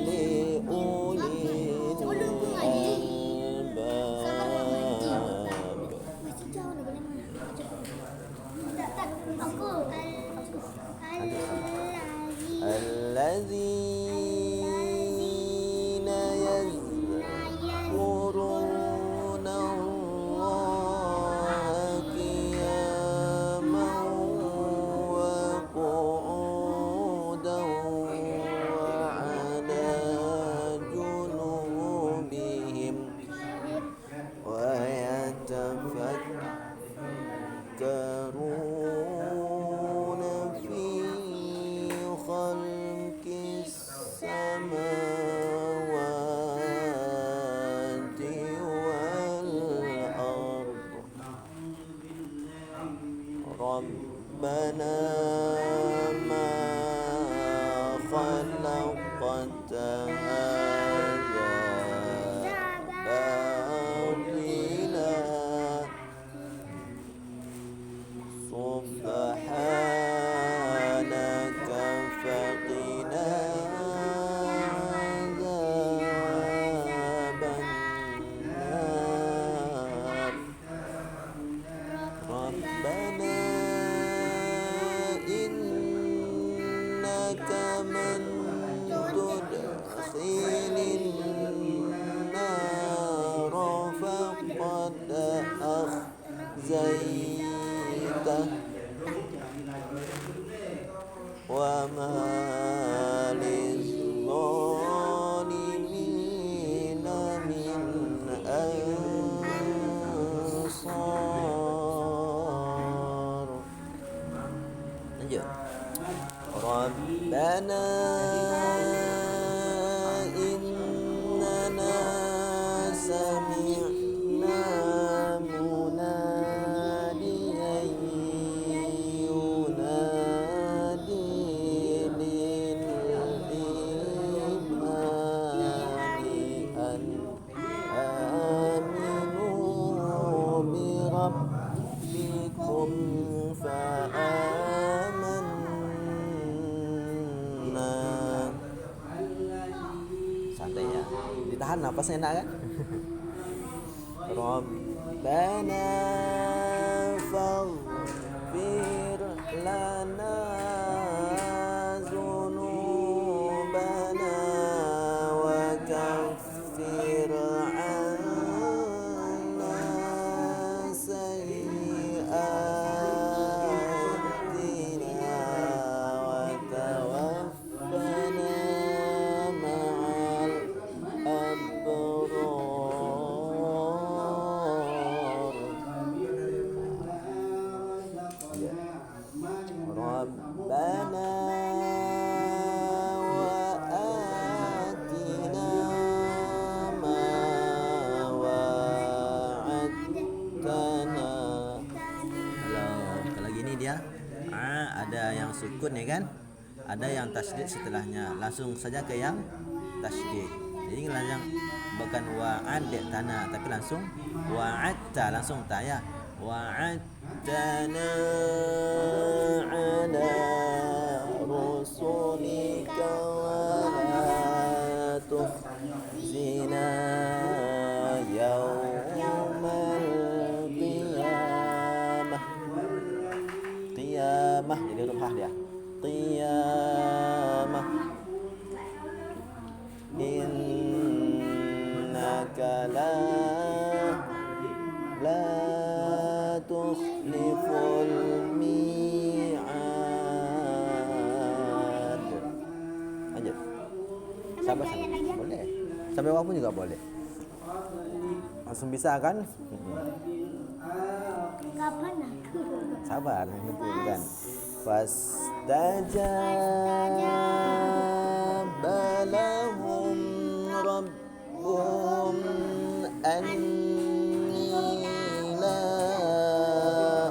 لأولي الألباب. الذين يذكرون الله قياما وقعودا وعلى جنوبهم ويتفكرون في خلق السماوات والأرض ربنا ما خلقت هذا باطلا سبحانك فقنا عذاب النار ربنا إنك من تدخل النار فقد أخزيته وما للظالمين من أنصار. Lanjut. Rabbana innana sami'na munadiyan yunadi lil imani an aminu bi rabbikum fa'amanna. Santai ya, ditahan napasnya enak kan. Rabbana faghfir lana dzunubana wa kaffir 'anna sayyi'atina wa tawaffana ma'al abrar. Rabbana wa atina ma wa'adtana. Kalau gini dia ada yang sukun ya kan, ada yang tasydid setelahnya, langsung saja ke yang tasydid. Jadi yang bukan wa'adtana tapi langsung wa'adta, langsung ta ya. Wa'adtana ala rusulika wa la tukhzina yawmal qiyamah. Qiyamah jadi huruf dia. Qiyamah. Innaka la tukhliful mi'ad. Lanjut. Sabar. Boleh. Sampai walaupun juga boleh. Langsung bisa kan? Kapan? Sabar, nanti kan. Fastajaba lahum rabbuhum anni la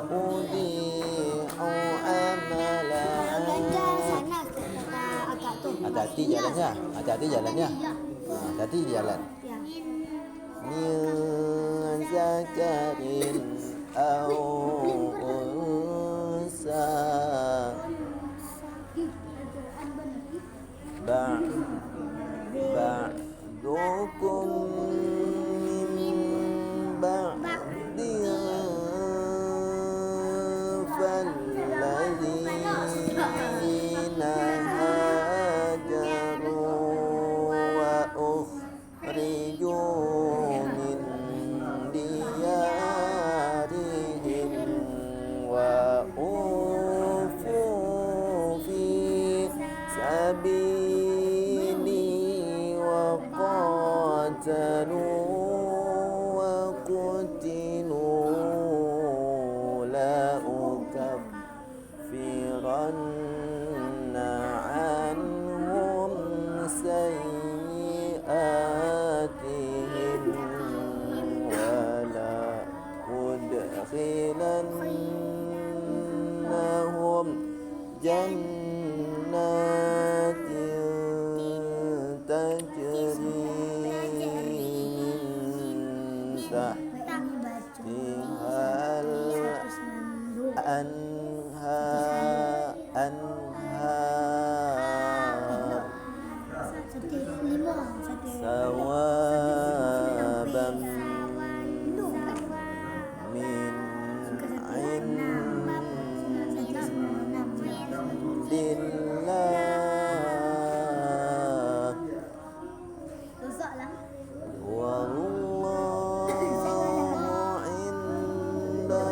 udhi'u amala. Hati-hati jalannya, hati-hati jalannya. Hati-hati jalan. Min zakarin aw unsa ba'duhum وقتلوا لأكفرن عنهم سيئاتهم ولأدخلنهم جنات تجري من تحتها الأنهار ثوابا من عند الله والله عنده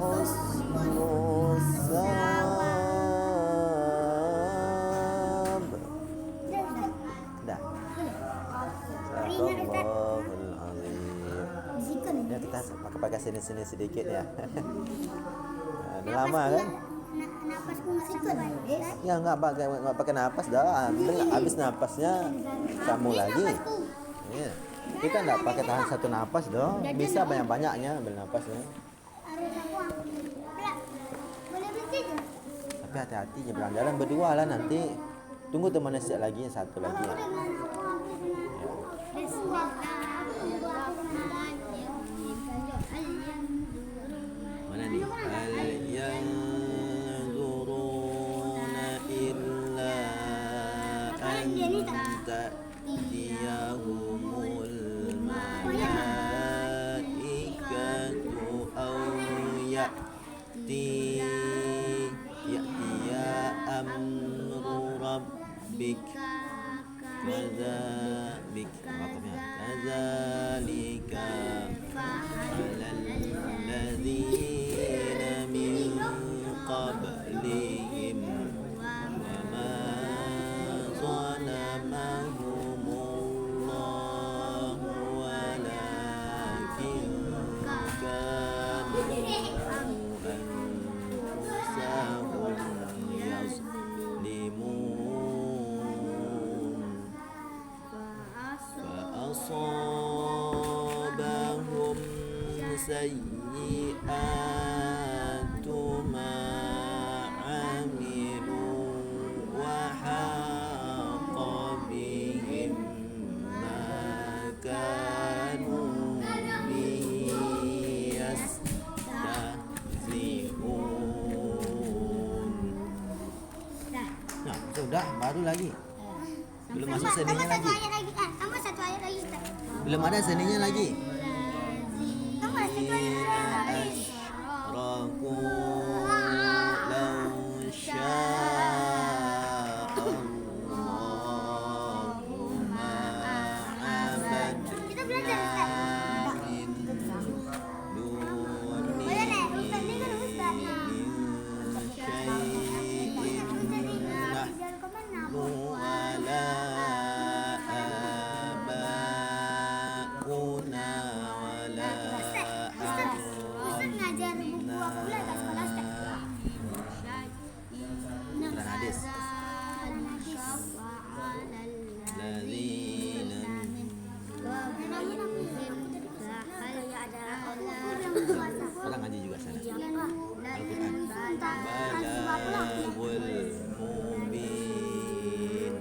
حسن الثواب. Dah. Astagfirullahaladzim. Ya, kita pakai sini sedikit ya. Dah lama kan? Napasku nggak sikut. Ya nggak pakai napas dah. Habis napasnya kamu lagi. Ya. Kita nggak pakai tahan satu napas dong. Bisa banyak-banyaknya ambil napasnya. Boleh berhenti je. Tapi hati-hati jalan-jalan berdua lah nanti. Tunggu temannya siap lagi, satu lagi ya. Mana nih? Hal yanzuruna illa an ta'tiyahumul malaikatu aw ya'tiya amru rabbik kadzalika alal ladzina min qablihim wa ma zalamahumullah walakin kanu anfusahum yazlimun فأصابهم سيئات ما عملوا وحاق بهم ما كانوا به يستهزئون. Nah, sudah baru lagi. Belum masuk seninya lagi. Tambah satu ayat lagi. Belum ada seninya lagi. Tambah satu ayat lagi. Raku law sya'allahu ma'abad. Kita belajar Ustaz. Min Boleh nih, Ustaz ni kan Ustaz. Ustaz ngajar buku apa pula kat sekolah Ustaz? Quran hadis. Ladzina orang ngaji juga sana. Al-Quran. Balagul mubin.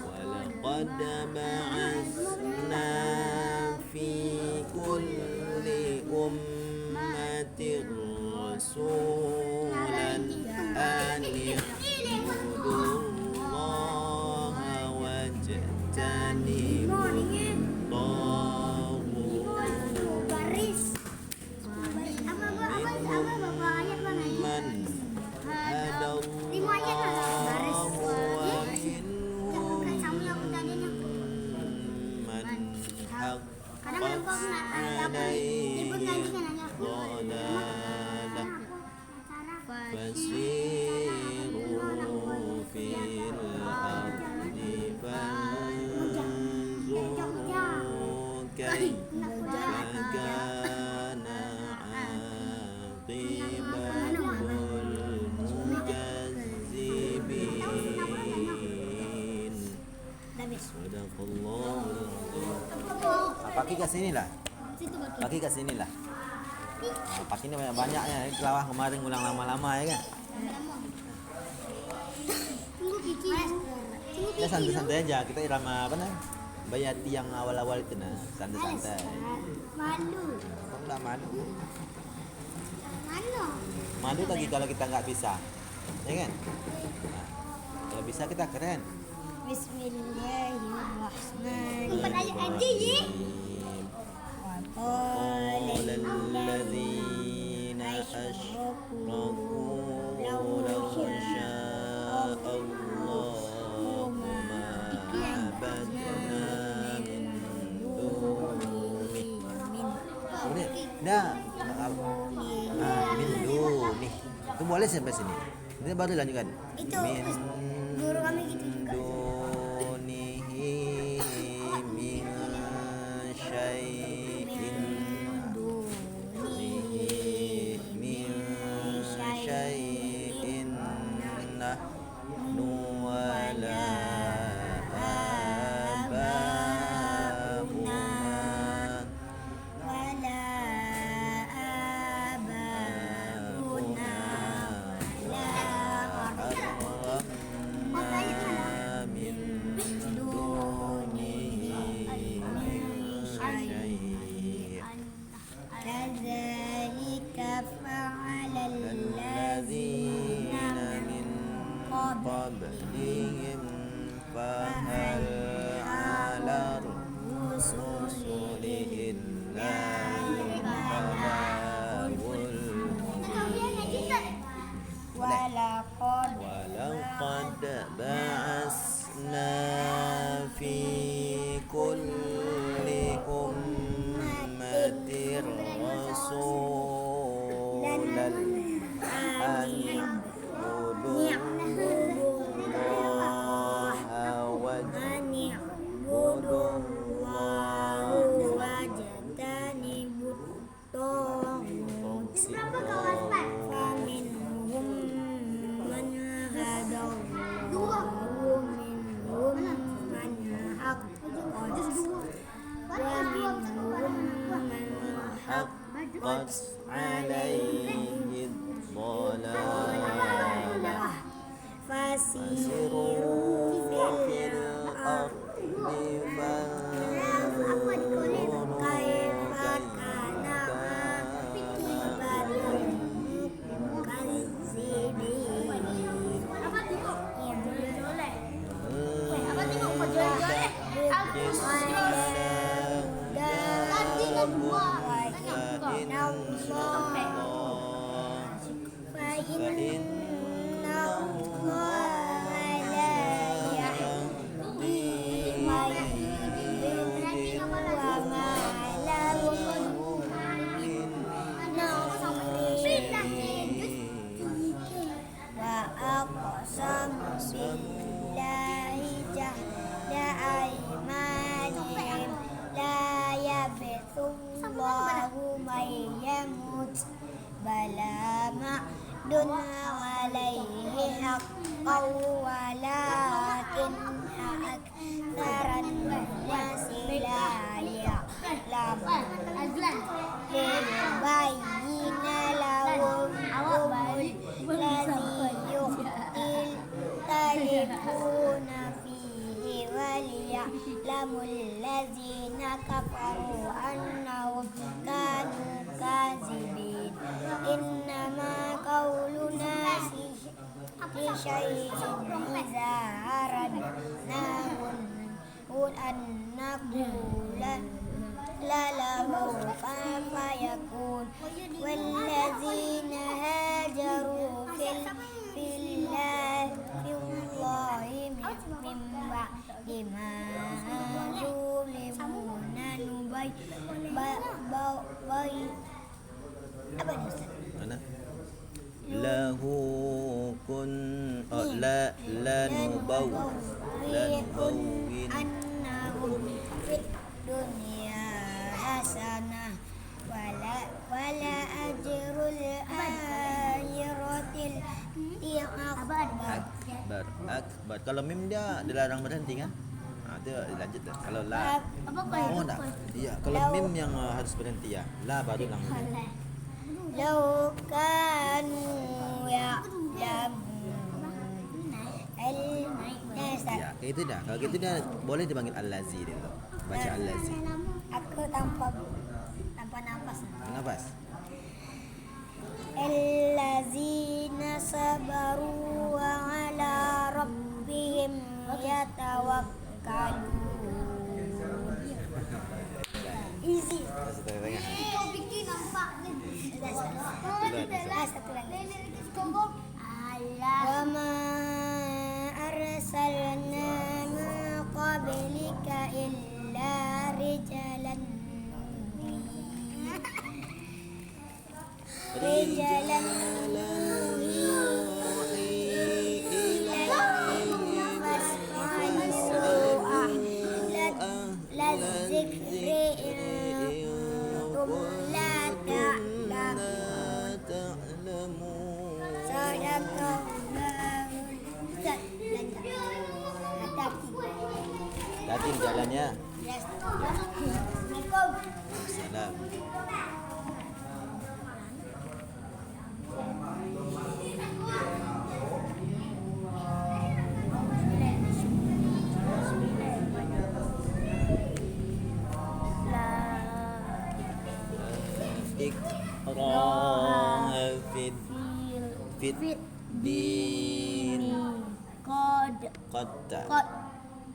Walaqad ba'atsna fi kulli ummatin rasulan an i'budullaha wajtanibut Baris. man Lima ayat lah. Baris. hadallahu Bukan sama yang tadi ni. man Kadang kalau kau nak alaihi nyebut ngaji kan hanya. dhalalah kat sini lah. Situ batu. Kaki kat sini lah. Pakai ni banyak-banyaknya. Ini kelawar kemarin ulang lama-lama ya kan. Tunggu Kiki. Tunggu Ya Kiki. santai-santai aja. Kita irama apa nah? Bayati yang awal-awal itu nah. Santai-santai. Malu. Kok enggak malu? Mana? Malu lagi kalau kita nggak bisa. Ya kan? Nah, kalau bisa kita keren. Bismillahirrahmanirrahim. Empat aja ye. قال الذين أشركوا لو شاء الله ما عبدنا من دونه dah min dunih itu boleh sampai sini ini baru lanjutkan Itu, min guru kami gitu juga. dunihi min syai'in min syai'in nahnu wala abauna Wala ababuna la harramna min dunihi min syai' kadzalika fa'ala الذين من قبلهم فهل على الرسل إلا البلاغ المبين walaqad ولقد بعثنا في كل أمة رسولا أن اعبدوا الله واجتنبوا wajtanibut taghut faminhum man hadallahu minhum man haqqat wa minhum man حقت عليه الضلالة fasiru في الأرض فانظروا kaifa كيف kana billahi jahda aymanihim la yabthullahu man yamut bala ma'dun alaihi haqqan walakin aktsaran nasi la ya'lamun liyubayyina lahum الذي يختلفون فيه وليعلم الذين كفروا أنهم كانوا كاذبين إنما قولنا لشيء إذا أردناه أن نقول له كن فيكون والذين هاجروا في الله من بعد ما ظلمون apa nih Ustaz? mana lahu kun la nubawwin annahum fit dunya hasanah wala ajrul akhiratil akbar. akbar kalau mim dia dilarang berhenti kan Itu lanjut dah. Kalau la. Apa kau Oh itu? tak. Iya, kalau mim yang harus berhenti ya. La baru langsung. Lau kanu ya'lamun Ya, kayak itu dah. Kalau gitu dah boleh dipanggil al-lazi dia tu. Baca al-lazi. Aku tanpa nafas. Nafas. Allazina sabaru wa ala rabbihim yatawakkalun. Easy. Satu tengah. Kau bikin nampak ni. Satu lagi. Alah. Wa ma arsalna min qablika illa rijalan Hati jalannya. Assalamualaikum. Salam. Iqra fit din qad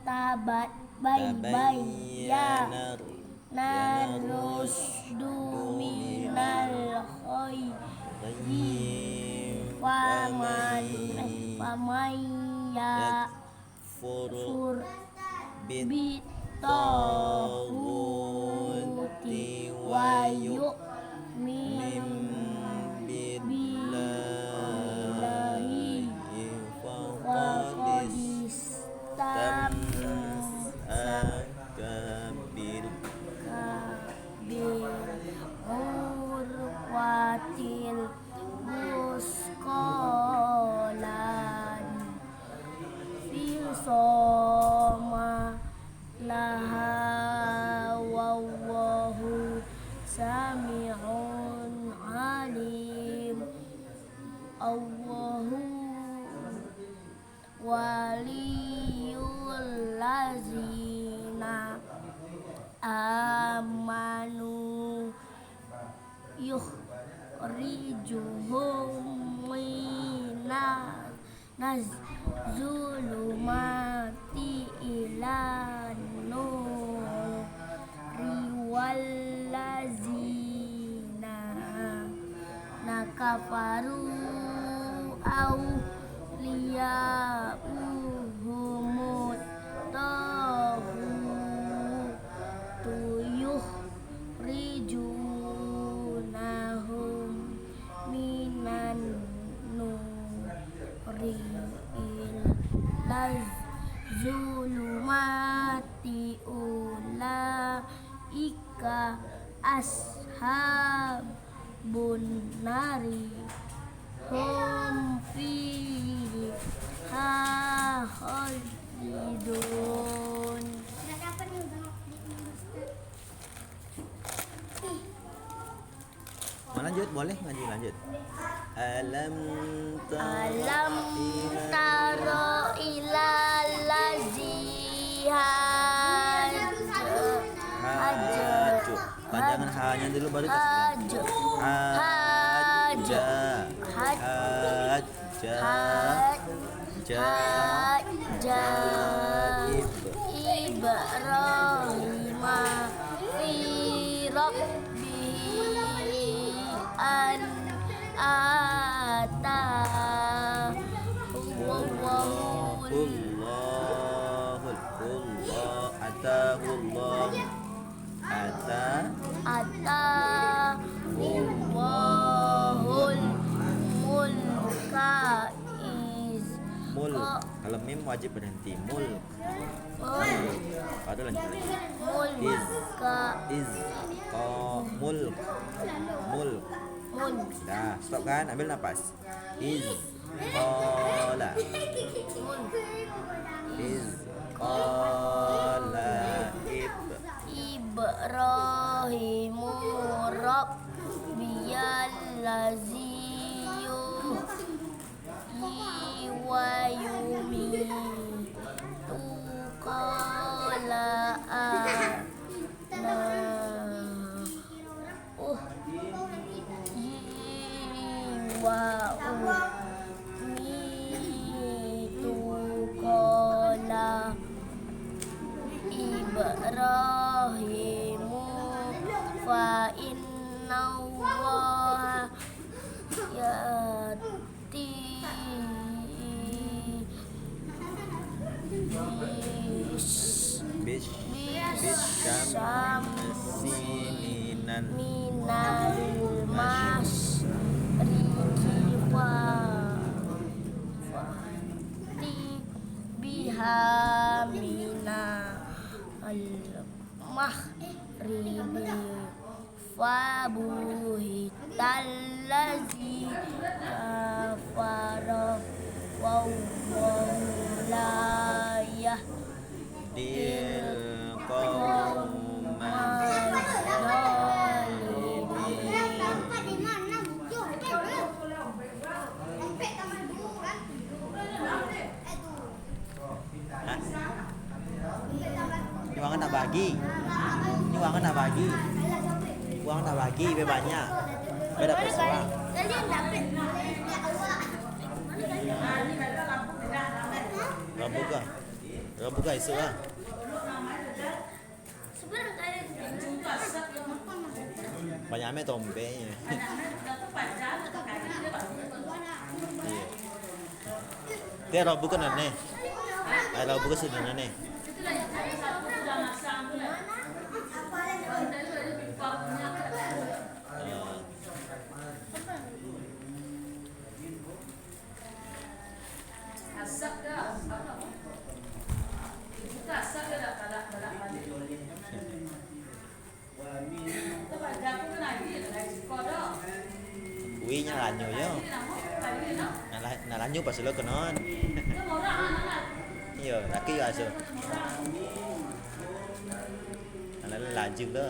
tabat tabayyana narusdu minal khayyi faman yakfur fur bit bitaguti wa yu'min billahi faqad bil urwatil musqalan fil soma laha wallahu sami'un alim. Allahu waliyul lazina amanu yukhrijuhum minas zulumati ilan nuri wallazina nakafaru awliya'uhumut taghut yukhrijunahum minan nuri ilal zulumati ulaika ashabun nari hum fiha khalidun. Mau lanjut? Boleh ngaji lanjut. Alam Taro ilal ladzi haju. Panjangan hanya dulu baru haju haja Ibrahim fi rabbihi an atahul mulka iz mul. Kalau mim wajib berhenti mul. Ada lanjut lagi. mulka Iz mulk. Dah, stop kan? Ambil nafas. Iz qala Ibrahimu Rabbiyal yuhyi wa yumiitu qala ana uhyi wa umiitu qala Ibrahimu fa inna Allah yati bisyamsi minan minal masyriqi fa'ti biha minal maghribi fabuhital ladzi kafara wallahu la dil qauman Ini uangnya nak bagi. Ini uangnya nak bagi. Uang nak bagi biar banyak. Biar dapat seorang. Rabuka. Rabuka esok lah. Banyak ambil tombeknya. Iya. Dia rabuka nane. Rabuka sudah nane. Kuinya lanyo yo. Nah lanyo pas lo kenon. Iya, laki yo aso. Nah laju lo.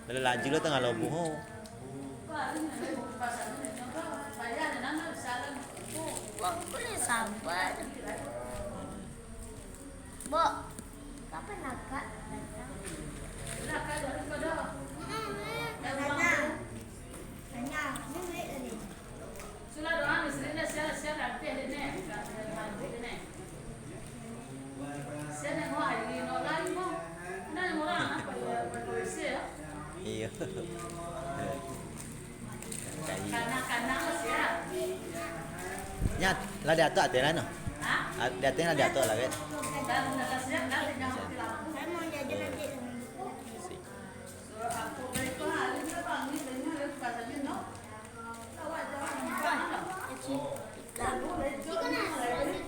Lalu laju lo tengah lobuh ho. Kok boleh sabar? Bo, kapan akak datang? Iya. Nyat, lah dia atas ada no. Dia atas ada atas lah kan.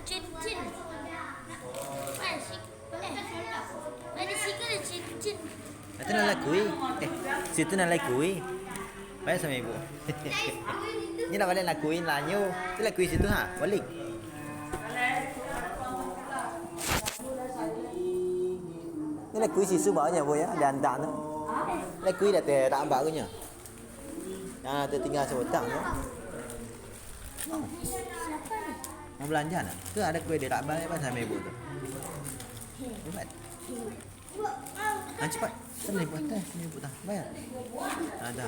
Cincin. Cincin. Itu nak kui. Situ nak kui. Baik sama ibu. Ni nak balik nak kui lanyo. Tu nak kui situ ha. Balik. Ni nak kui situ bawahnya boy ya. Dia hantar tu. Nak kui dah tak ambak punya. Yang tertinggal seotak tu. Oh. Mau belanja nak? Tu ada kuih dia tak bayar apa sama ibu tu. Cepat. Cepat. Sini ibu teh, sini ibu tah. Bayar. Ada.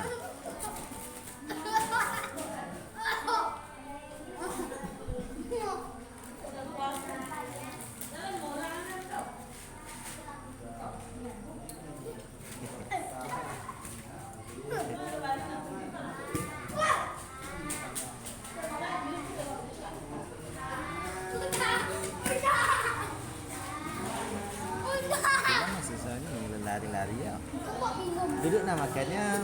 Lari-lari ya. Duduk nak makannya.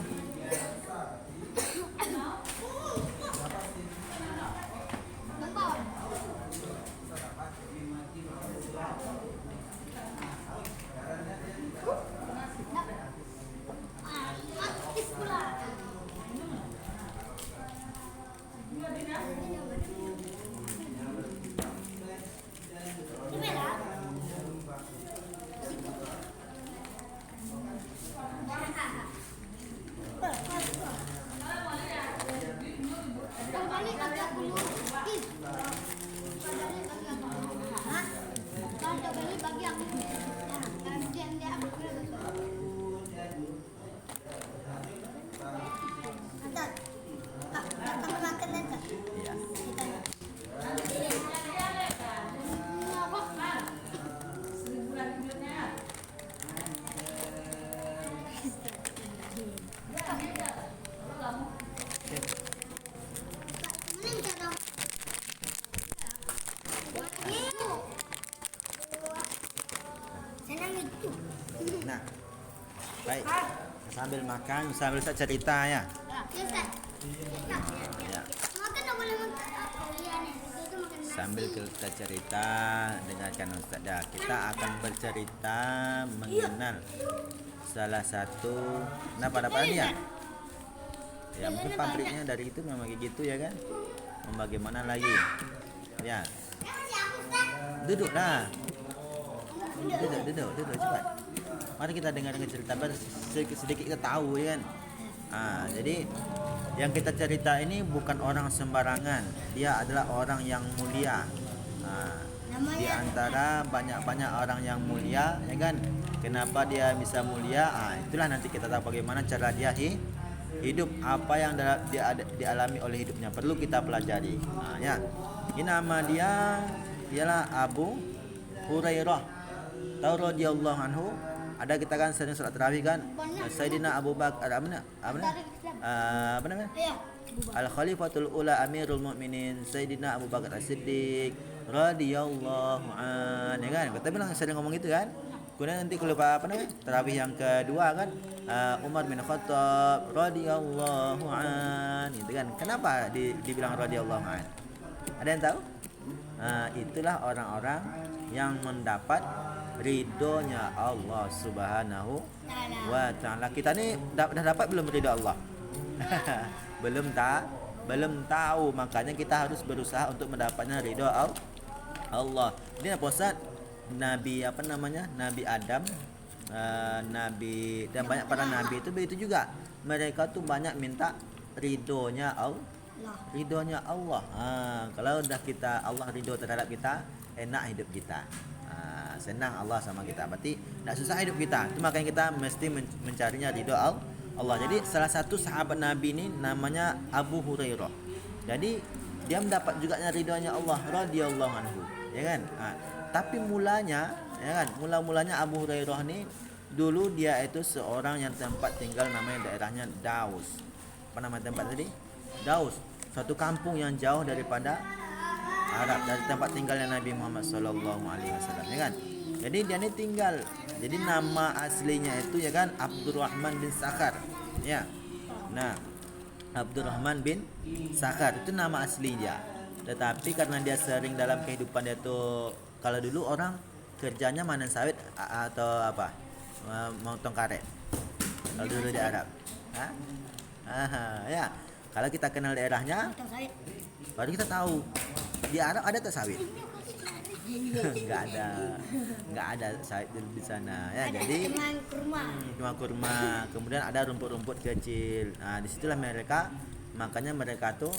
Kalau balik bagi aku dulu. Ih. Kalau balik bagi aku dulu. Hah? Kalau ada balik bagi aku dulu. Ya, kalau dia aku dulu. Antar. Kak, kamu makan nanti. Iya. Kita. Senang itu. Nah, baik. Sambil makan, sambil saya cerita ya. Ya, Ustaz. Ya. Makan tak boleh makan. Oh iya nih, itu makan nasi. Sambil kita cerita, dengarkan Ustaz. Ya, kita akan bercerita mengenal salah satu. Kenapa dapat dia? Ya mungkin pabriknya dari itu memang kayak gitu ya kan. Mau bagaimana lagi? Ya, duduklah. Duduk cepat. Mari kita dengar cerita sedikit kita tahu ya kan. Jadi yang kita cerita ini bukan orang sembarangan. Dia adalah orang yang mulia. Di antara banyak-banyak orang yang mulia ya kan. Kenapa dia bisa mulia? Itulah nanti kita tahu bagaimana cara dia hidup, apa yang dialami oleh hidupnya perlu kita pelajari. Ya. Ini nama dia ialah Abu Hurairah. Tahu radhiyallahu anhu. Ada kita kan sering salat tarawih kan. Sayyidina Abu Bakar apa namanya? Iya. Al Khalifatul Ula Amirul Mukminin Sayyidina Abu Bakar As-Siddiq radhiyallahu an. Ya kan? Kita bilang sering ngomong itu kan. Kemudian nanti kalau apa namanya? Tarawih yang kedua kan Umar bin Khattab radhiyallahu an. Gitu kan. Kenapa dibilang radhiyallahu an? Ada yang tahu? Itulah orang-orang yang mendapat ridhonya Allah Subhanahu wa taala. Kita ni dah dapat belum ridho Allah? belum tahu, makanya kita harus berusaha untuk mendapatnya ridho Allah. Ini apa Ustaz? Nabi apa namanya? Nabi Adam, Nabi dan banyak para nabi itu begitu juga. Mereka tuh banyak minta ridhonya Allah. Ridhonya Allah. Kalau dah kita Allah ridho terhadap kita, enak hidup kita. Senang Allah sama kita. Berarti tak susah hidup kita. Itu makanya kita mesti mencarinya ridho Allah. Jadi salah satu sahabat Nabi ini namanya Abu Hurairah. Jadi dia mendapat juga ridhonya Allah radhiyallahu anhu. Ya kan? Tapi mulanya, ya kan? Mula-mulanya Abu Hurairah ni dulu dia itu seorang yang tempat tinggal namanya daerahnya Daus. Apa nama tempat tadi? Daus. Suatu kampung yang jauh daripada Arab, dari tempat tinggalnya Nabi Muhammad sallallahu alaihi wasallam, ya kan? Jadi dia ni tinggal. Jadi nama aslinya itu ya kan Abdurrahman bin Sakhar. Ya. Nah, Abdurrahman bin Sakhar itu nama asli dia. Tetapi karena dia sering dalam kehidupan dia tu, kalau dulu orang kerjanya manen sawit atau apa? Motong karet. Kalau dulu di Arab. Ya. Kalau kita kenal daerahnya, baru kita tahu di Arab ada tak sawit? nggak ada sawit di sana ya. Jadi cuma kurma, kemudian ada rumput-rumput kecil. Nah disitulah mereka, makanya mereka tuh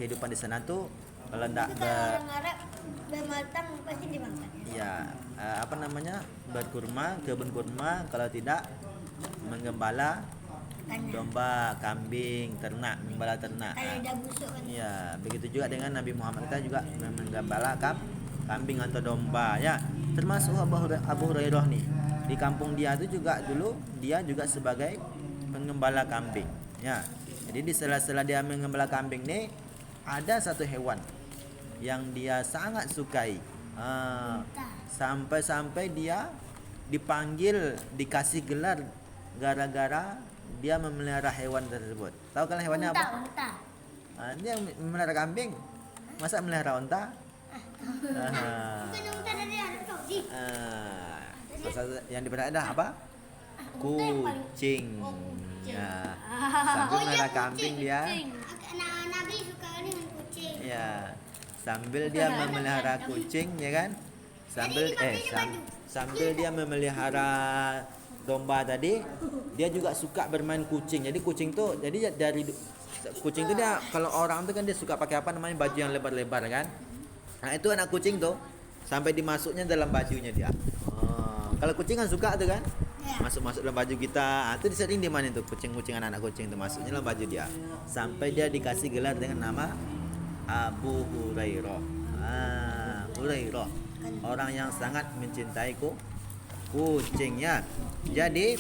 kehidupan di sana tuh kalau ndak orang Arab bermatang pasti dimakan. Ya apa namanya, berkurma, kebun kurma, kalau tidak menggembala domba, kambing, ternak, menggembala ternak. Kalau dah busuk kan. Iya, begitu juga dengan Nabi Muhammad, kita juga menggembala kambing atau domba ya. Termasuk Abu Hurairah nih. Di kampung dia itu juga dulu dia juga sebagai penggembala kambing ya. Jadi di sela-sela dia menggembala kambing nih ada satu hewan yang dia sangat sukai. Sampai-sampai dia dipanggil, dikasih gelar gara-gara dia memelihara hewan tersebut. Tahu kan hewannya apa? Unta. Dia memelihara kambing. Masa melihara unta? Bukan unta dari Arab Saudi. Yang dipelihara apa? Kucing. Ya. Sambil melihara kambing dia. Nabi suka dengan kucing. Ya. Sambil dia memelihara kucing ya kan? Sambil dia memelihara domba tadi, dia juga suka bermain kucing. Jadi kucing tuh, jadi dari Kucing itu dia kalau orang tuh kan dia suka pakai apa namanya baju yang lebar-lebar kan. Nah itu anak kucing tuh sampai dimasuknya dalam bajunya dia. Kalau kucing kan suka tuh kan, masuk dalam baju kita. Itu sering di mana tuh kucing-kucingan anak kucing itu masuknya dalam baju dia. Sampai dia dikasih gelar dengan nama Abu Hurairah. Hurairah, orang yang sangat mencintai kucingnya. Jadi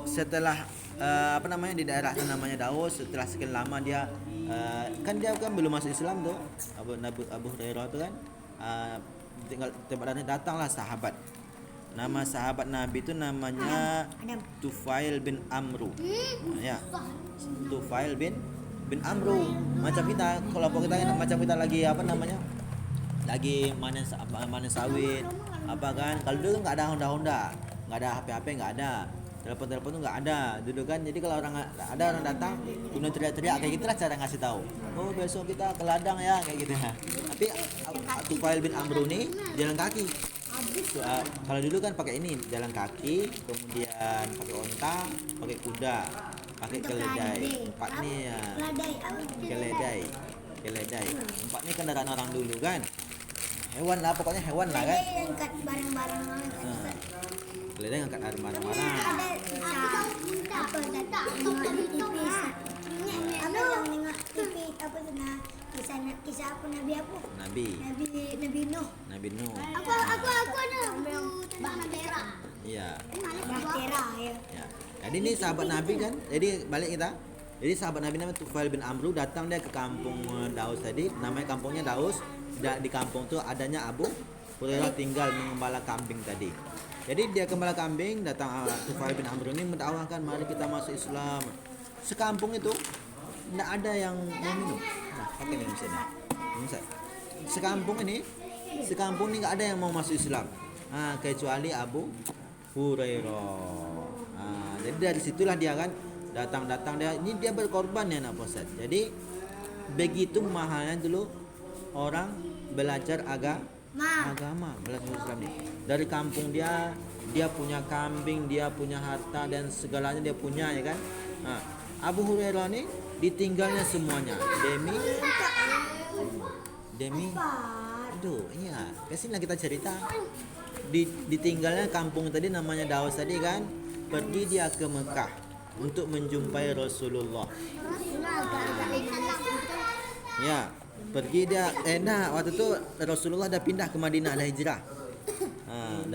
setelah di daerah itu namanya Daus, setelah sekian lama dia kan dia kan belum masuk Islam tuh Abu Hurairah itu kan tinggal tempat datanglah sahabat. Nama sahabat Nabi itu namanya Tufail bin Amru. Ya. Tufail bin Amru. Macam kita kalau macam kita lagi lagi manen sawit apa kan. Kalau dulu nggak ada Honda, nggak ada HP, nggak ada telepon tuh nggak ada dulu kan. Jadi kalau orang datang kemudian teriak-teriak kayak gitulah cara ngasih tahu, oh besok kita ke ladang ya, kayak gitu ya. Tapi Tufail bin Amru ini jalan kaki. Kalau dulu kan pakai ini jalan kaki, kemudian pakai onta, pakai kuda, pakai keledai. Empat nih ya. Keledai. Empat nih kendaraan orang dulu kan. Hewan lah, pokoknya hewan lah kan. Angkat barang-barang. Keledai ngangkat barang-barang. Kisah apa Nabi Nuh. Nabi Nuh. Aku ada tentang Nabi. Iya. Bahtera ya. Ya. Jadi ini sahabat Nabi kan. Jadi balik kita. Jadi sahabat Nabi namanya Tufail bin Amru datang dia ke kampung Daus tadi. Namanya kampungnya Daus. Di kampung itu adanya Abu Hurairah tinggal mengembala kambing tadi. Jadi dia gembala kambing, datang Tufail bin Amru ini mendakwahkan mari kita masuk Islam. Sekampung itu tidak ada yang mau minum. Nah, pakai minum sini. Sekampung ini nggak ada yang mau masuk Islam. Kecuali Abu Hurairah. Jadi dari situlah dia kan datang dia berkorban ya nak Ustaz. Jadi begitu mahalnya dulu orang belajar agama belajar Islam ini. Dari kampung dia punya kambing, dia punya harta dan segalanya dia punya ya kan. Abu Hurairah ini ditinggalnya semuanya demi aduh iya kesini kita cerita ditinggalnya kampung tadi namanya Daus tadi kan, pergi dia ke Mekah untuk menjumpai Rasulullah ya, pergi dia waktu itu Rasulullah dah pindah ke Madinah, dah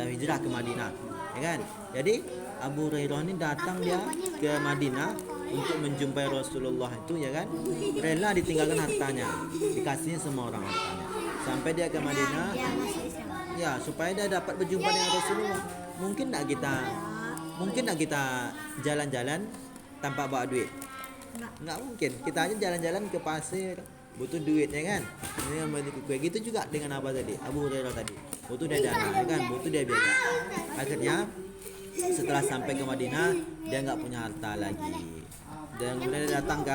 hijrah ke Madinah ya kan. Jadi Abu Hurairah ini datang dia ke Madinah untuk menjumpai Rasulullah itu ya kan, rela ditinggalkan hartanya, dikasihnya semua orang hartanya sampai dia ke Madinah ya supaya dia dapat berjumpa dengan Rasulullah. Mungkin tak kita jalan-jalan tanpa bawa duit? Nggak mungkin. Kita aja jalan-jalan ke pasir butuh duit ya kan. Ini yang kue gitu juga dengan apa tadi Abu Hurairah tadi butuh dia dana ya kan, butuh dia biaya. Akhirnya setelah sampai ke Madinah dia nggak punya harta lagi dan kemudian dia datang ke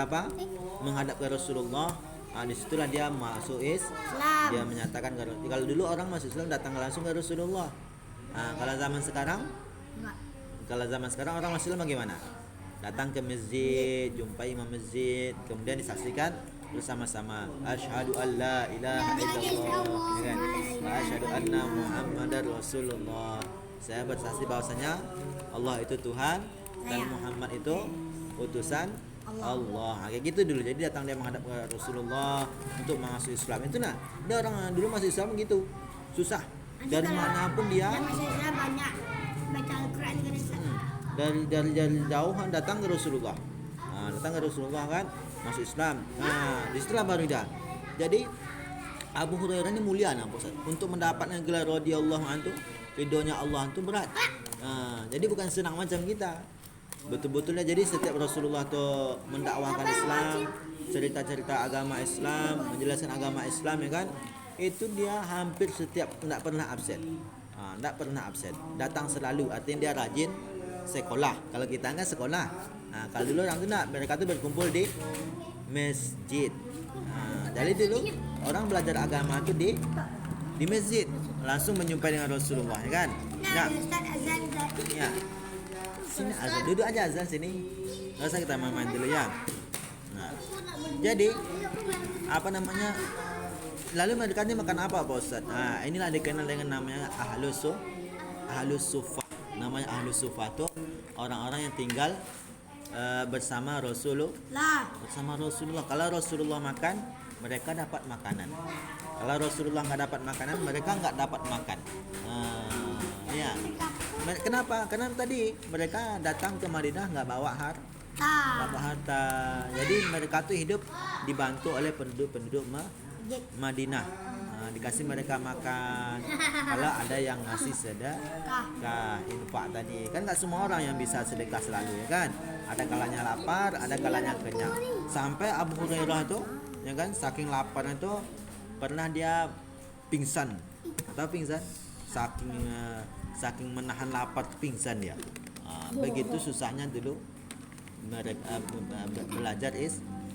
menghadap ke Rasulullah. Disitulah dia masuk Islam. Dia menyatakan kalau dulu orang masuk Islam datang langsung ke Rasulullah. Kalau zaman sekarang orang masuk Islam bagaimana? Datang ke masjid, jumpai imam masjid, kemudian disaksikan bersama-sama asyhadu alla ilaha illallah ya kan, asyhadu anna muhammadar rasulullah. Saya bersaksi bahwasanya Allah itu Tuhan dan Muhammad itu utusan Allah. Kayak gitu dulu. Jadi datang dia menghadap ke Rasulullah untuk masuk Islam. Itu dia orang dulu masuk Islam gitu. Susah. Dari manapun dia banyak baca Al-Qur'an dari jauhan datang ke Rasulullah. Datang ke Rasulullah kan masuk Islam. Disitulah baru dia. Jadi Abu Hurairah ini mulia untuk mendapatkan gelar radhiyallahu anhu, ridhonya Allah itu berat. Jadi bukan senang macam kita. Betul-betulnya jadi setiap Rasulullah tuh mendakwahkan Islam, cerita-cerita agama Islam, menjelaskan agama Islam ya kan, itu dia hampir setiap tidak pernah absen. Datang selalu, artinya dia rajin sekolah. Kalau kita kan sekolah. Kalau dulu orang itu mereka tuh berkumpul di masjid. Jadi dulu orang belajar agama itu di masjid, langsung menjumpai dengan Rasulullah ya kan. Ya. Sini azan, duduk aja azan sini. Nggak usah kita main-main dulu ya. Jadi apa namanya? Lalu mereka ini makan apa Pak Ustaz? Nah, inilah dikenal dengan namanya Ahlus Sufa. Namanya Ahlus Sufa itu orang-orang yang tinggal bersama Rasulullah. Kalau Rasulullah makan, mereka dapat makanan. Kalau Rasulullah nggak dapat makanan, mereka nggak dapat makan. Ya. Kenapa? Karena tadi mereka datang ke Madinah nggak bawa harta. Jadi mereka tuh hidup dibantu oleh penduduk Madinah. Dikasih mereka makan. Kalau ada yang ngasih sedekah, infak tadi. Kan nggak semua orang yang bisa sedekah selalu ya kan. Ada kalanya lapar, ada kalanya kenyang. Sampai Abu Hurairah itu, ya kan, saking laparnya itu pernah dia pingsan. Atau pingsan? Saking menahan lapar pingsan dia. Begitu susahnya dulu mereka belajar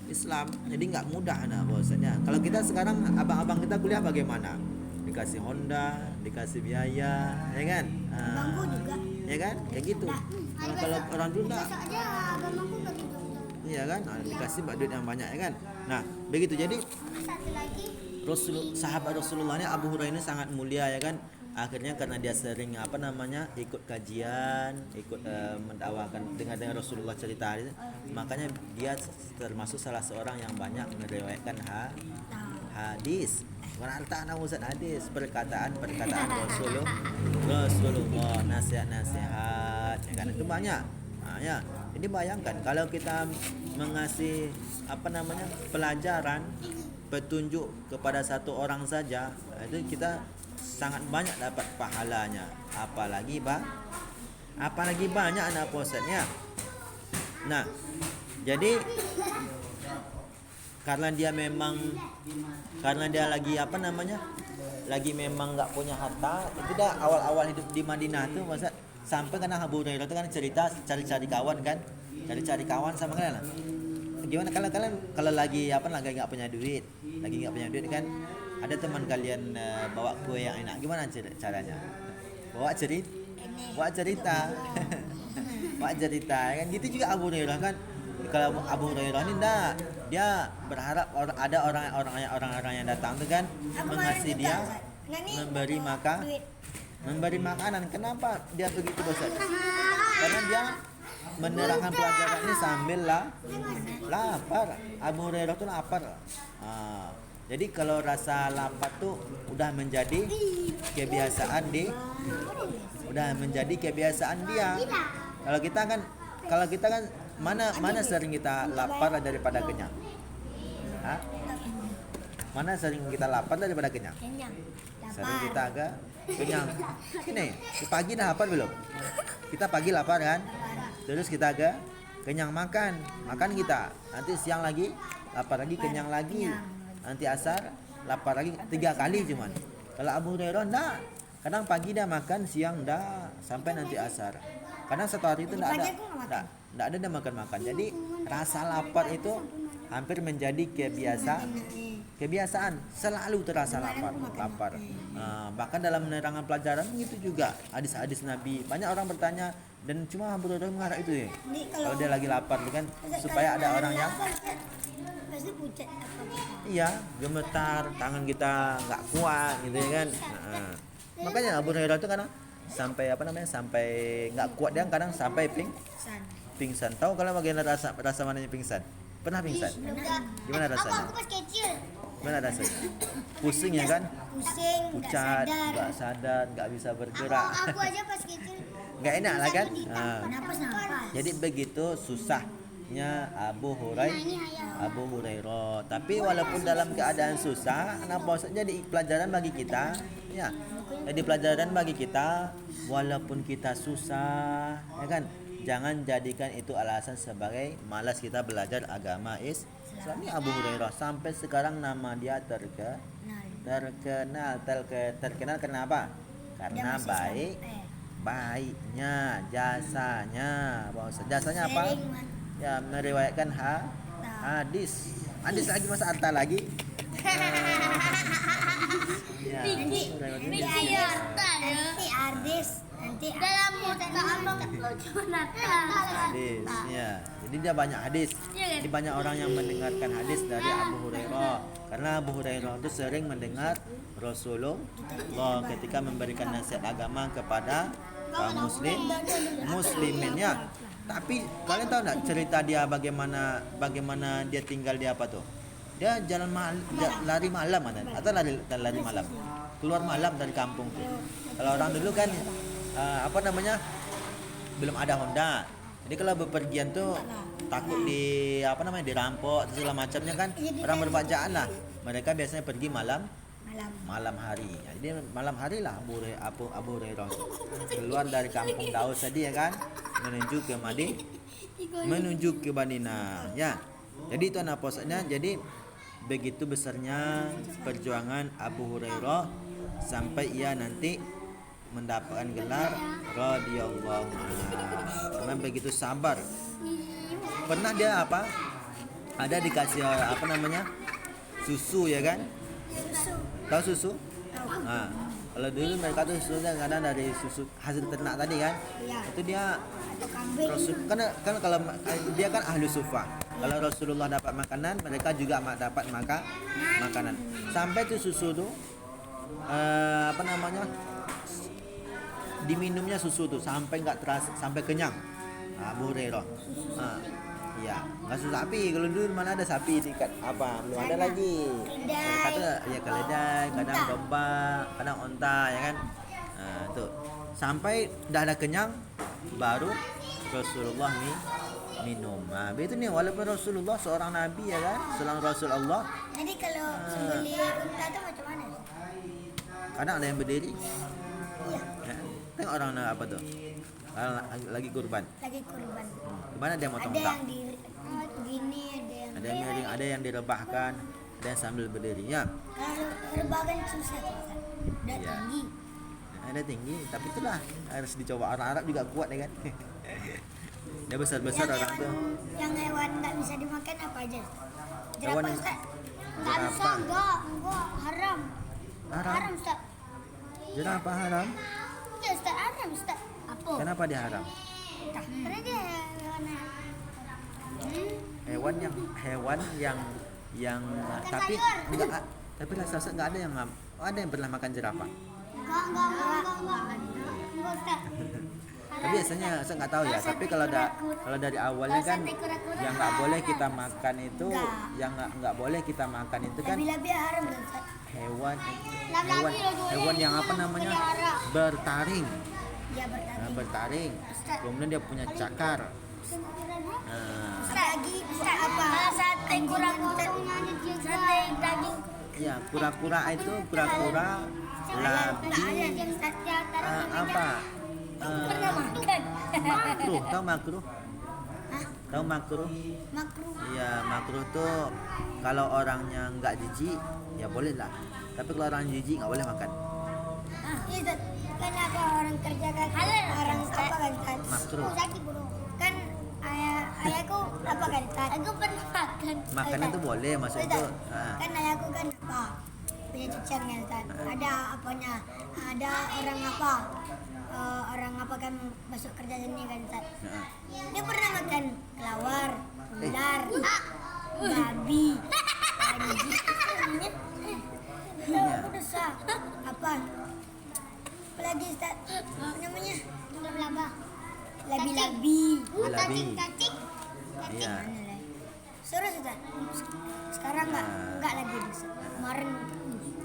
Islam. Jadi nggak mudah bahwasanya. Kalau kita sekarang abang-abang kita kuliah bagaimana? Dikasih Honda, dikasih biaya, ya kan? Bangku juga. Ya kan? Kayak gitu. Kalau orang dulu enggak. Besok aja bangku begitu. Iya kan? Dikasih duit yang banyak ya kan? Nah, begitu. Jadi Satu lagi. sahabat Rasulullah ini Abu Hurairah ini sangat mulia ya kan. Akhirnya karena dia sering ikut kajian, ikut mendakwakan dengan Rasulullah cerita, makanya dia termasuk salah seorang yang banyak meriwayatkan hadis. Warta Ustaz hadis, perkataan Rasulullah, nasihat ya kan, itu banyak. Ya. Jadi bayangkan kalau kita mengasih pelajaran, petunjuk kepada satu orang saja, itu kita sangat banyak dapat pahalanya. Apalagi banyak anak posatnya. Nah, jadi karena dia lagi lagi memang nggak punya harta, itu dah awal-awal hidup di Madinah tuh Ustaz, sampai karena Abu Hurairah itu kan cerita cari-cari kawan kan, sama kalian lah. Gimana kalau lagi nggak punya duit, kan ada teman kalian bawa kue yang enak, gimana caranya? Bawa cerita kan gitu juga Abu Hurairah kan. Kalau Abu Hurairah ini dia berharap ada orang-orang yang datang tuh kan mengasih dia, memberi makanan. Kenapa dia begitu Ustaz? Karena dia menerangkan pelajaran ini sambil lapar. Abu Hurairah tuh lapar. Jadi kalau rasa lapar tuh udah menjadi kebiasaan dia. Kalau kita kan mana sering kita lapar daripada kenyang? Mana sering kita lapar daripada kenyang? Sering kita agak kenyang. Ini pagi dah lapar belum? Kita pagi lapar kan? Terus kita agak kenyang makan kita. Nanti siang lagi lapar lagi, kenyang lagi. Nanti asar lapar lagi 3 kali cuman. Kalau Abu Hurairah enggak. Kadang pagi dah makan, siang dah, sampai nanti asar. Kadang satu hari itu enggak ada dia makan. Jadi rasa lapar itu hampir menjadi kebiasaan. Selalu terasa lapar. Bahkan dalam menerangkan pelajaran itu juga hadis-hadis Nabi. Banyak orang bertanya dan cuma Abu Hurairah mengarah itu ya. Kalau dia lagi lapar kan supaya ada orang yang Pasti pucat iya, gemetar, tangan kita nggak kuat gitu ya kan. Makanya Abu Hurairah itu kadang sampai nggak kuat, dia kadang sampai pingsan. Tahu kalau bagian rasa mananya pingsan? Pernah pingsan? Gimana rasanya? Aku pas kecil. Gimana rasanya? Pusing ya kan? Pusing, Pucat, nggak sadar, nggak bisa bergerak. Aku aja pas kecil. Nggak enak lah kan? Napas. Jadi begitu susahnya Abu Hurairah. Tapi walaupun dalam keadaan susah, jadi pelajaran bagi kita, ya. Jadi pelajaran bagi kita, walaupun kita susah, ya kan? Jangan jadikan itu alasan sebagai malas kita belajar agama Islam. Ini Abu Hurairah sampai sekarang nama dia terkenal kenapa? Karena baiknya jasanya apa? Ya meriwayatkan hadis lagi masa harta lagi. Nanti nanti Dalam muka abang cuma nakal. Hadis, ya. Jadi dia banyak hadis. Jadi banyak orang yang mendengarkan hadis dari Abu Hurairah. Karena Abu Hurairah itu sering mendengar Rasulullah ketika memberikan nasihat agama kepada kaum muslimin ya. Tapi kalian tahu nggak cerita dia bagaimana dia tinggal di apa tuh? Dia lari malam atau lari malam. Keluar malam dari kampung tuh. Kalau orang dulu kan belum ada Honda. Jadi kalau bepergian tuh takut dirampok segala macamnya kan, orang berbajaan lah. Mereka biasanya pergi malam hari. Jadi malam hari lah Abu Hurairah keluar dari kampung Daud tadi ya kan, menuju ke Madinah ya. Jadi itu naposnya. Jadi begitu besarnya perjuangan Abu Hurairah sampai ia nanti mendapatkan gelar radhiyallahu anhu. Karena begitu sabar. Pernah dia ada dikasih susu ya kan? Tahu susu? Nah, kalau dulu mereka tuh susunya kadang dari susu hasil ternak tadi kan? Itu dia Rasul, kan kalau dia kan ahlu sufah. Kalau Rasulullah dapat makanan, mereka juga dapat makanan. Sampai tuh susu tuh diminumnya susu tuh sampai nggak terasa, sampai kenyang. Abu Hurairah. Iya, nggak susu sapi. Kalau dulu mana ada sapi tingkat belum ada lagi. Kata ya keledai, kadang domba, kadang onta ya kan. Tuh sampai dah ada kenyang baru Rasulullah minum. Begitu nih, walaupun Rasulullah seorang nabi ya kan, seorang Rasulullah. Jadi kalau sembelih unta itu macam mana? Kadang ada yang berdiri. Iya. Ya. Tengok orang apa tuh? Lagi kurban. Gimana dia motong Ada unta? yang gini, Ada yang miring, ada yang direbahkan, ada yang sambil berdiri ya. Kalau rebahkan susah tuh kan. Udah Iya. tinggi. Ada tinggi, tapi itulah harus dicoba. Orang Arab juga kuat ya kan. Dia besar-besar orang tuh. Yang hewan nggak bisa dimakan apa aja? Hewan Jerapah yang- Ustaz? Nggak bisa, enggak haram. Haram Ustaz. Jerapah haram? Ya Ustaz, haram Ustaz. Apa? Kenapa dia haram? Karena dia hewan Hewan yang tapi enggak, tapi rasa enggak ada yang pernah makan jerapah. enggak Ustaz. Tapi biasanya saya nggak tahu ya. Tapi kalau dari awalnya kan yang nggak boleh kita makan itu, yang nggak boleh kita makan itu kan Labi-labi haram kan Ustaz? hewan yang bertaring. Ya berarti. Bertaring. Kemudian dia punya cakar. Lagi apa? Sate kura-kura, sate daging. Ya kura-kura itu labi Pernah makan? makruh. Tahu makruh? Makruh. Iya, makruh tuh kalau orangnya nggak jijik ya boleh lah. Tapi kalau orang jijik nggak boleh makan. Iya Ustaz. Kan ada orang kerja kan orang apa kan Ustaz? Makruh. Sakit bro. Kan ayahku apa kan Ustaz? Aku pernah makan. Makanan tuh boleh maksud itu. Kan ayahku kan apa? Punya cucian kan Ustaz. Ada apanya? Ada orang apa kan masuk kerja sini kan Ustaz. Dia pernah makan kelawar, ular, babi, anjing. Dosa. Apa? Apalagi Ustaz? Apa namanya? Laba-laba. Labi-labi. Labi. Cacing. Iya. Suruh Ustaz. Sekarang enggak lagi Ustaz. Kemarin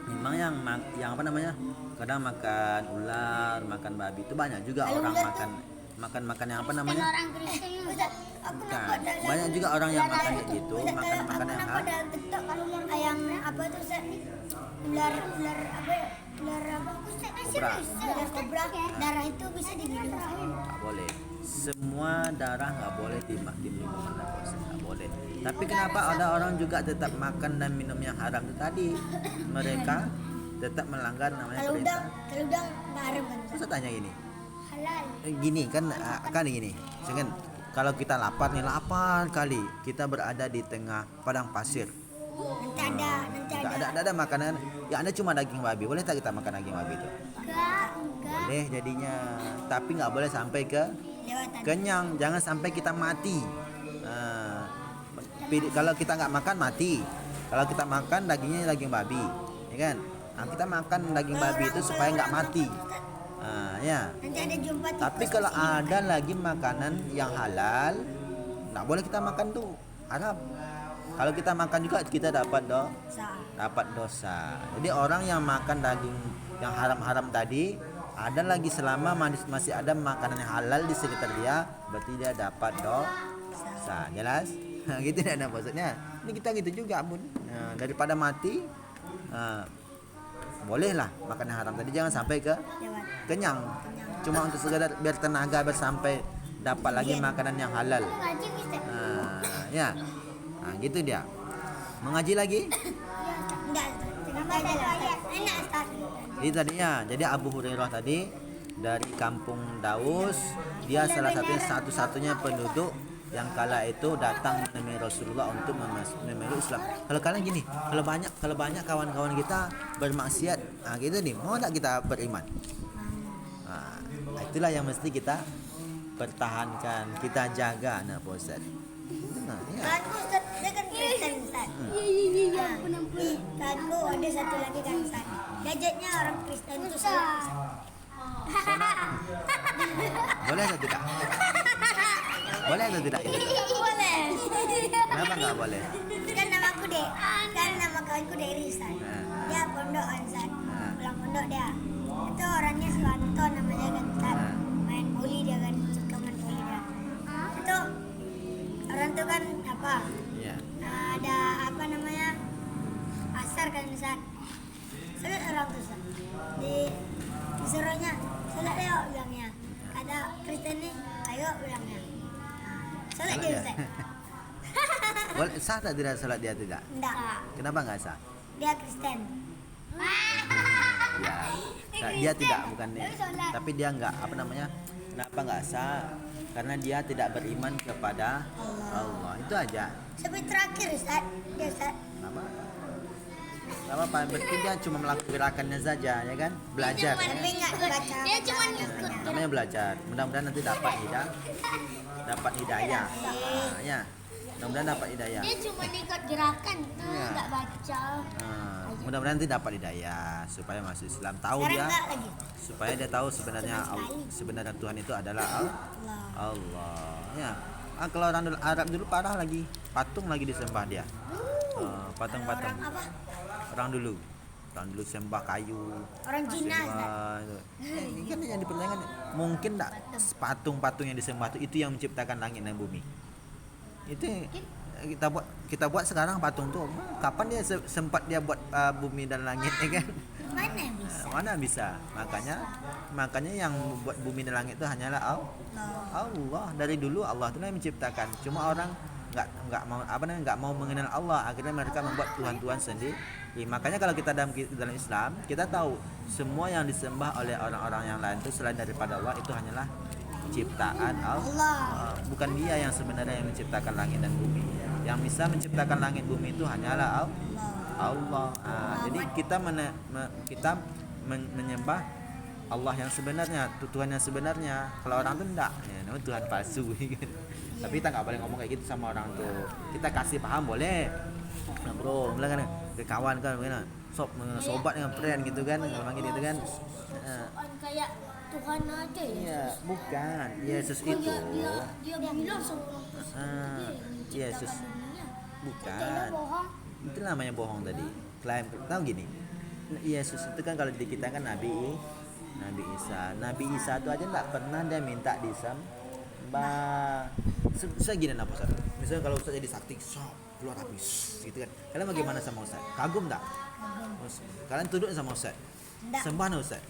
Memang yang apa namanya? Kadang makan ular, makan babi itu banyak juga Kalau orang ular makan yang apa namanya? Orang Kristen. Ustaz, aku Bukan. nampak Banyak juga orang yang makan kayak gitu, makan yang Aku nampak TikTok kalau yang apa tuh Ustaz? Ular apa ya? Ular apa? Kobra. Ular kobra. Darah itu bisa diminum. Nggak boleh. Semua darah nggak boleh diminum nggak boleh. Tapi kenapa ada orang juga tetap makan dan minum yang haram itu tadi? Mereka tetap melanggar namanya Kalau perintah. udang nggak haram kan? Ustaz? Saya tanya gini, Halal. gini kan gini, misalkan kalau kita lapar kali kita berada di tengah padang pasir, Nanti ada. nggak ada makanan, ya ada cuma daging babi, boleh tak kita makan daging babi itu? Enggak. boleh jadinya, tapi nggak boleh sampai ke Lewatan. kenyang, jangan sampai kita mati. Kalau kita nggak makan mati, kalau kita makan dagingnya daging babi, ya kan? Kita makan daging babi itu supaya nggak mati. Ya. Nanti ada jumpa tikus Tapi di kalau sini. ada lagi makanan yang halal, nggak boleh kita makan tuh, haram. Kalau kita makan juga kita dapat dosa. Jadi orang yang makan daging yang haram-haram tadi, ada lagi selama masih ada makanan yang halal di sekitar dia, berarti dia dapat dosa. Jelas? Gitu ada maksudnya. Ini kita gitu juga, Bun. Daripada mati, bolehlah makan yang haram tadi, jangan sampai ke Lewat. kenyang. Cuma untuk sekedar biar tenaga biar sampai dapat lagi makanan yang halal. Ngaji Mister. Ya. Gitu dia. Mengaji lagi? Enggak. Kenapa ada ayat? Enak Ustaz. Ini tadinya. Jadi Abu Hurairah tadi dari kampung Daus, dia salah satu-satunya penduduk yang kala itu datang menemui Rasulullah untuk memeluk Islam. Kalau kalian gini, kalau banyak kawan-kawan kita bermaksiat, gitu nih, mau tak kita beriman? Itulah yang mesti kita pertahankan, kita jaga, Pak Ustaz. Ya. Kanku Ustaz, dia kan Kristen Ustaz. Iya, Kanku ada satu lagi kan Ustaz. Gadgetnya orang Kristen itu salah. Boleh atau tidak? Boleh atau tidak? Boleh. Kenapa nggak boleh? Kan nama aku deh. Kan nama kawanku Dery Ustaz. Dia pondok kan Ustaz. Pulang pondok dia. Itu orangnya Suwanto namanya kan Ustaz. Main volley dia kan, suka main volley dia. Itu orang tuh kan apa? Iya. Ada apa namanya? Asar kan Ustaz. Salat orang tuh Ustaz. Disuruhnya salat yuk bilangnya. Ada Kristen nih, ayo bilangnya. Salat dia Ustaz. Boleh, sah tak tidak salat dia tidak? Enggak. Kenapa nggak sah? Dia Kristen. Ya, dia tidak, bukan dia. Tapi dia nggak, apa namanya? Kenapa nggak sah? Karena dia tidak beriman kepada Allah. Itu aja. Sampai terakhir Ustaz. Dia Ustaz. Apa? Apa? Berarti dia cuma melakukan gerakannya saja, ya kan? Belajar. Tapi enggak baca. Dia cuma ngikut. Namanya belajar. Mudah-mudahan nanti dapat hidayah. Ya. Mudah-mudahan dapat hidayah. Dia cuma ikut gerakan itu, Iya. nggak baca. Mudah-mudahan nanti dapat hidayah supaya masuk Islam, tahu Sekarang dia, enggak lagi. supaya dia tahu sebenarnya Tuhan itu adalah Allah. Ya. Kalau orang Arab dulu parah lagi, patung lagi disembah dia. Patung-patung. Orang apa? Orang dulu sembah kayu. Orang Cina Ustaz. Sembah itu. Ini kan yang dipertanyakan, mungkin tak patung-patung yang disembah itu yang menciptakan langit dan bumi. Itu kita buat sekarang patung tuh, kapan dia sempat dia buat bumi dan langit, ya kan? Mana bisa? Makanya yang membuat bumi dan langit itu hanyalah Allah. Dari dulu Allah itu yang menciptakan. Cuma orang nggak mau mengenal Allah, akhirnya mereka membuat tuhan-tuhan sendiri. Makanya kalau kita dalam Islam, kita tahu semua yang disembah oleh orang-orang yang lain itu selain daripada Allah itu hanyalah ciptaan Allah. Bukan dia yang sebenarnya yang menciptakan langit dan bumi. Yang bisa menciptakan langit bumi itu hanyalah Allah. Jadi kita menyembah Allah yang sebenarnya, Tuhan yang sebenarnya. Kalau orang tuh enggak, ya, Tuhan palsu. Tapi kita nggak boleh ngomong kayak gitu sama orang tuh. Kita kasih paham boleh. Nah, bro, bilang kan ke kawan kan, sobat dengan friend gitu kan, ngomong gitu kan. Kayak Tuhan aja ya. Iya, bukan. Yesus itu. Dia bilang sama Yesus. Bukan. bohong. Itu namanya bohong tadi. Klaim. Tahu gini. Yesus itu kan kalau di kita kan Nabi Isa. Nabi Isa itu aja enggak pernah dia minta disembah. Saya gini apa Ustaz? Misalnya kalau Ustaz jadi sakti, keluar habis gitu kan. Kalian bagaimana sama Ustaz? Kagum enggak? Kalian tunduk sama Ustaz? Sembah na Ustaz?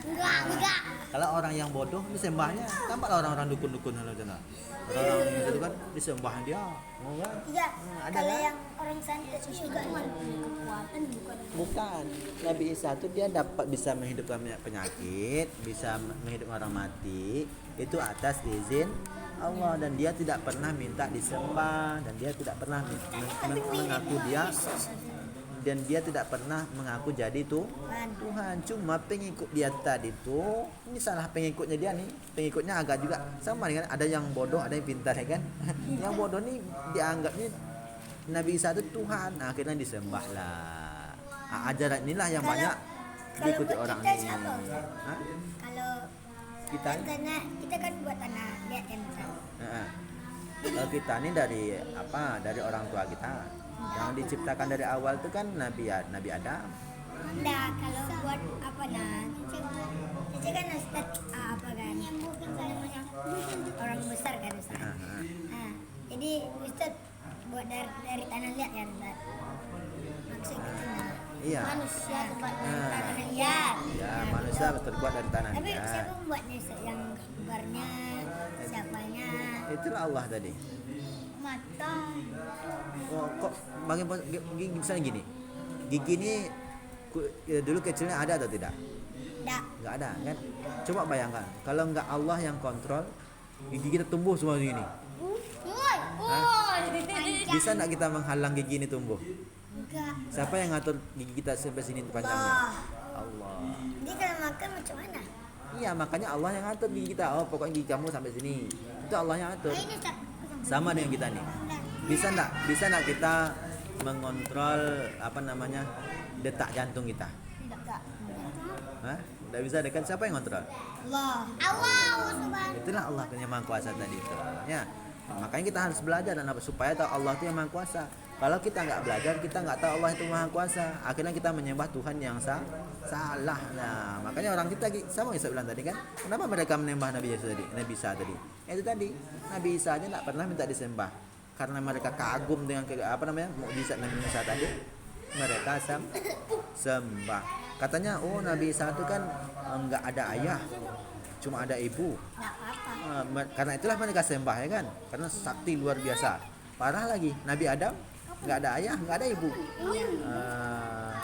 Enggak. Kalau orang yang bodoh disembahnya, tampaklah orang-orang dukun-dukun halo jana. Orang itu kan disembah dia, mau kan? Iya. Ada Kalau kan? yang orang santet juga Kekuatan bukan. Bukan. Nabi Isa itu dia dapat bisa menghidupkan penyakit, bisa menghidupkan orang mati, itu atas izin Allah, dan dia tidak pernah minta disembah, dan dia tidak pernah mengaku dia dan dia tidak pernah mengaku jadi Tuhan. Cuma pengikut dia tadi itu, ini salah pengikutnya dia nih. Pengikutnya agak juga sama dengan ada yang bodoh, ada yang pintar ya kan. Yang bodoh nih dianggapnya Nabi Isa itu Tuhan. Nah, akhirnya disembah lah. Ajaran inilah yang banyak diikuti buat orang kita ini. siapa, Ustaz? Hah? Kalau Kita kan tanah, kita kan buat tanah, lihat kan Ustaz. Heeh. Kalau kita ini dari apa? Dari orang tua kita. Yang diciptakan dari awal itu kan Nabi Adam. Enggak, kalau buat apa nah? Cici kan Ustaz apa kan? Orang besar kan Ustaz. Heeh. Nah, jadi Ustaz buat dari tanah liat kan Ustaz. Maksud gitu nah. Iya. Manusia terbuat dari Ah. tanah liat. Ya, manusia terbuat dari tanah Tapi liat. siapa membuatnya Ustaz? Yang gambarnya, siapanya? Itulah Allah tadi. Mata. Oh, kok bagaimana misalnya gini. Gigi ini dulu kecilnya ada atau tidak? Enggak. Enggak ada kan? Coba bayangkan, kalau enggak Allah yang kontrol, gigi kita tumbuh semua begini. Bisa enggak kita menghalang gigi ini tumbuh? Enggak. Siapa yang ngatur gigi kita sampai sini panjangnya? Allah. Jadi kalau makan macam mana? Iya, makanya Allah yang ngatur gigi kita. Oh, pokoknya gigi kamu sampai sini. Itu Allah yang ngatur. Ini Ustaz. Sama dengan kita nih. Bisa enggak kita mengontrol apa namanya? Detak jantung kita? Enggak. Hah? Enggak bisa, kan siapa yang kontrol? Allah. Allah subhanahu. Itulah Allah yang Maha Kuasa tadi itu. Ya. Makanya kita harus belajar dan supaya tahu Allah itu yang Maha Kuasa. Kalau kita nggak belajar, kita nggak tahu Allah itu Maha Kuasa. Akhirnya kita menyembah Tuhan yang salah. Nah, makanya orang kita sama yang saya bilang tadi kan, kenapa mereka menyembah Nabi Isa tadi? Itu tadi, Nabi Isa aja nggak pernah minta disembah. Karena mereka kagum dengan mukjizat Nabi Isa tadi, mereka sembah. Katanya, oh Nabi Isa itu kan nggak ada ayah, cuma ada ibu. Enggak apa-apa. Karena itulah mereka sembah ya kan, karena sakti luar biasa. Parah lagi, Nabi Adam nggak ada ayah, nggak ada ibu.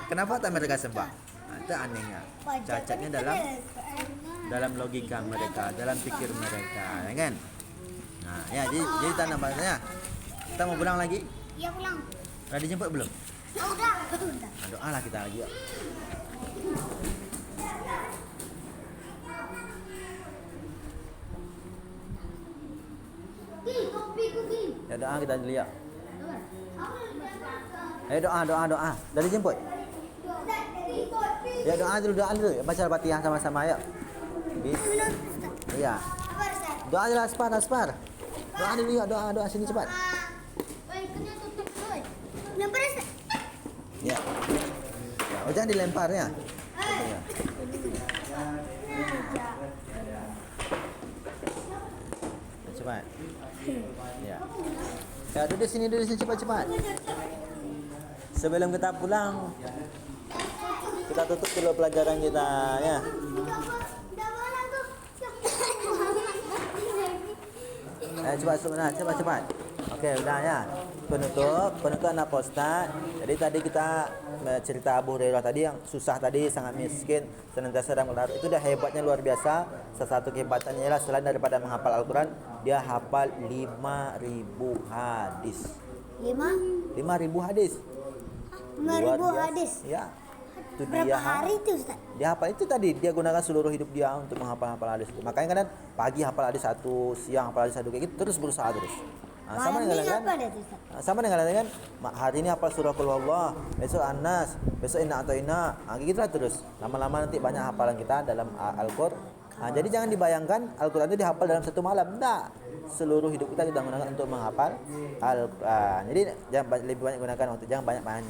Kenapa tak mereka sembah? Nah, itu anehnya, cacatnya dalam logika mereka, dalam pikir mereka, ya kan? Nah, ya jadi tanda bahasanya kita mau pulang lagi. Iya pulang. Udah dijemput belum? Udah. Nah, doalah kita lagi yuk. Ya doa kita dulu ya. Ayo doa. Dari jemput. Ya doa dulu. Baca Al-Fatihah sama-sama ya. Iya. Doa aja Aspar. Doa dulu ya, doa sini cepat. Ya. Oh, jangan dilempar ya. Ya. Cepat. Ya. Ya, duduk sini cepat. Sebelum kita pulang, kita tutup dulu pelajaran kita ya. Cepat. Oke, udah ya. Penutup anak Ustaz. Jadi tadi kita cerita Abu Hurairah tadi yang susah tadi, sangat miskin, senantiasa dalam Al-Quran. Itu dah hebatnya luar biasa. Salah satu kehebatannya ialah selain daripada menghafal Al-Quran, dia hafal 5.000 hadis. 5.000 hadis. 5.000 hadis. Ya. Itu Berapa dia hari itu Ustaz? dia hafal itu tadi, dia gunakan seluruh hidup dia untuk menghafal hadis itu. Makanya kadang pagi hafal hadis satu, siang hafal hadis satu, kayak gitu terus berusaha terus. Sama dengan hari ini hafal surah Qul Huwallah, besok An-Nas, besok Inna A'taina. Kayak gitulah terus. Lama-lama nanti banyak hafalan kita dalam Al-Qur'an. Jadi jangan dibayangkan Al-Qur'an itu dihafal dalam satu malam. Enggak. Seluruh hidup kita gunakan untuk menghafal Al-Qur'an. Jadi jangan lebih banyak gunakan waktu, jangan banyak main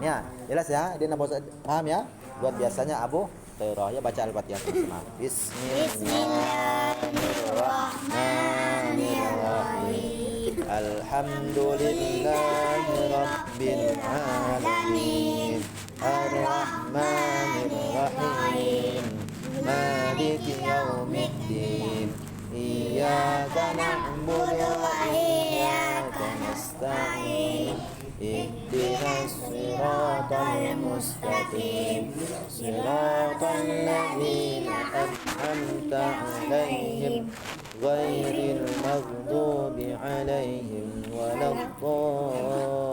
ya. Jelas ya? Dia nampak paham ya? Luar biasanya Abu Hurairah ya, baca Al-Fatihah sama-sama. Bismillahirrahmanirrahim. Alhamdulillahi Rabbil Alamin. Ar-Rahmanir-Rahim. Maliki Yaumiddin. Iyyaka na'budu wa iyyaka nasta'in. Ihdinas siratal mustaqim. Siratal ladzina an'amta 'alaihim ghairil maghdubi 'alaihim waladdallin.